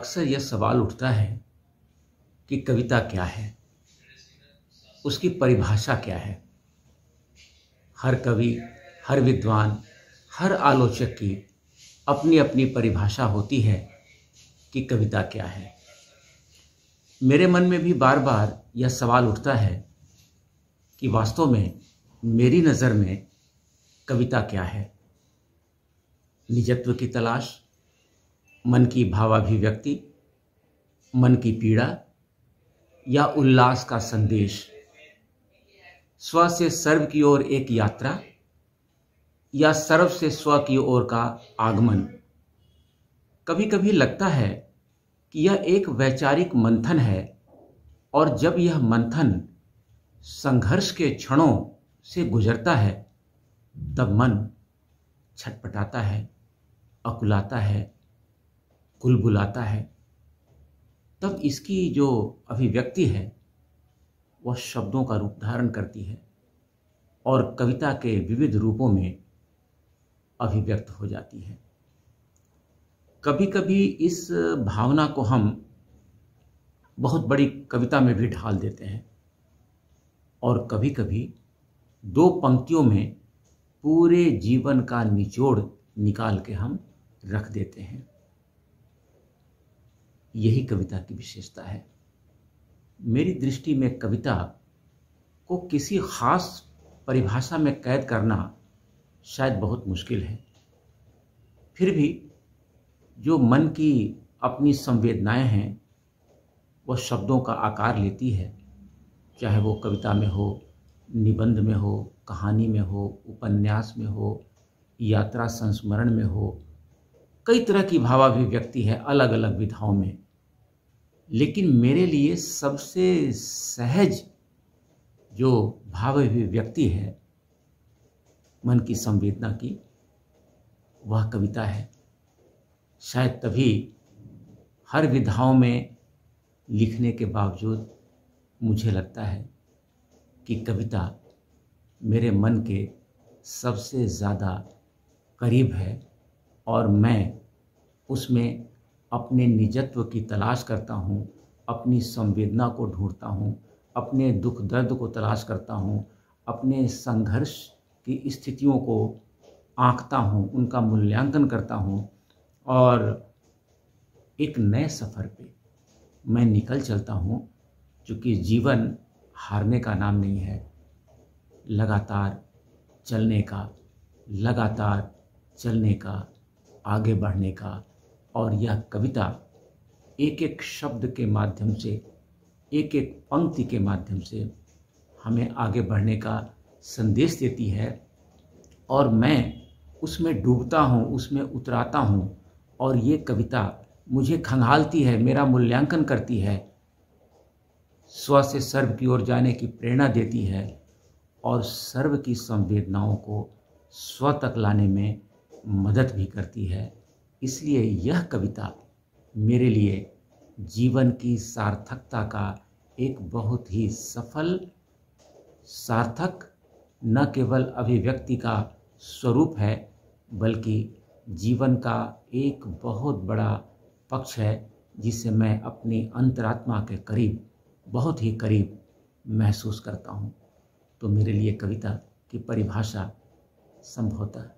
अक्सर यह सवाल उठता है कि कविता क्या है, उसकी परिभाषा क्या है। हर कवि, हर विद्वान, हर आलोचक की अपनी अपनी परिभाषा होती है कि कविता क्या है। मेरे मन में भी बार बार यह सवाल उठता है कि वास्तव में मेरी नज़र में कविता क्या है। निजत्व की तलाश, मन की भावाभिव्यक्ति, मन की पीड़ा या उल्लास का संदेश, स्व से सर्व की ओर एक यात्रा या सर्व से स्व की ओर का आगमन। कभी कभी लगता है कि यह एक वैचारिक मंथन है और जब यह मंथन संघर्ष के क्षणों से गुजरता है तब मन छटपटाता है, अकुलाता है, कुलबुलाता है। तब इसकी जो अभिव्यक्ति है वह शब्दों का रूप धारण करती है और कविता के विविध रूपों में अभिव्यक्त हो जाती है। कभी कभी इस भावना को हम बहुत बड़ी कविता में भी ढाल देते हैं और कभी कभी दो पंक्तियों में पूरे जीवन का निचोड़ निकाल के हम रख देते हैं। यही कविता की विशेषता है। मेरी दृष्टि में कविता को किसी खास परिभाषा में कैद करना शायद बहुत मुश्किल है। फिर भी जो मन की अपनी संवेदनाएं हैं वह शब्दों का आकार लेती है, चाहे वो कविता में हो, निबंध में हो, कहानी में हो, उपन्यास में हो, यात्रा संस्मरण में हो। कई तरह की भावाभिव्यक्ति है अलग अलग विधाओं में, लेकिन मेरे लिए सबसे सहज जो भावाभिव्यक्ति है मन की संवेदना की, वह कविता है। शायद तभी हर विधाओं में लिखने के बावजूद मुझे लगता है कि कविता मेरे मन के सबसे ज़्यादा करीब है और मैं उसमें अपने निजत्व की तलाश करता हूँ, अपनी संवेदना को ढूंढता हूँ, अपने दुख दर्द को तलाश करता हूँ, अपने संघर्ष की स्थितियों को आंकता हूँ, उनका मूल्यांकन करता हूँ और एक नए सफ़र पे मैं निकल चलता हूँ। क्योंकि जीवन हारने का नाम नहीं है, लगातार चलने का, लगातार चलने का, आगे बढ़ने का। और यह कविता एक एक शब्द के माध्यम से, एक एक पंक्ति के माध्यम से हमें आगे बढ़ने का संदेश देती है और मैं उसमें डूबता हूँ, उसमें उतराता हूँ और ये कविता मुझे खंगालती है, मेरा मूल्यांकन करती है, स्व से सर्व की ओर जाने की प्रेरणा देती है और सर्व की संवेदनाओं को स्व तक लाने में मदद भी करती है। इसलिए यह कविता मेरे लिए जीवन की सार्थकता का एक बहुत ही सफल, सार्थक न केवल अभिव्यक्ति का स्वरूप है बल्कि जीवन का एक बहुत बड़ा पक्ष है जिसे मैं अपनी अंतरात्मा के करीब, बहुत ही करीब महसूस करता हूँ। तो मेरे लिए कविता की परिभाषा संभवतः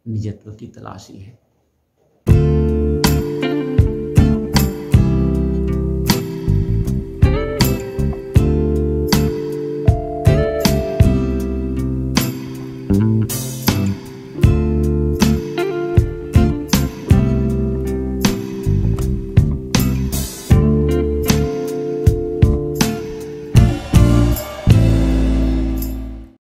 निजत्व की तलाश ही है।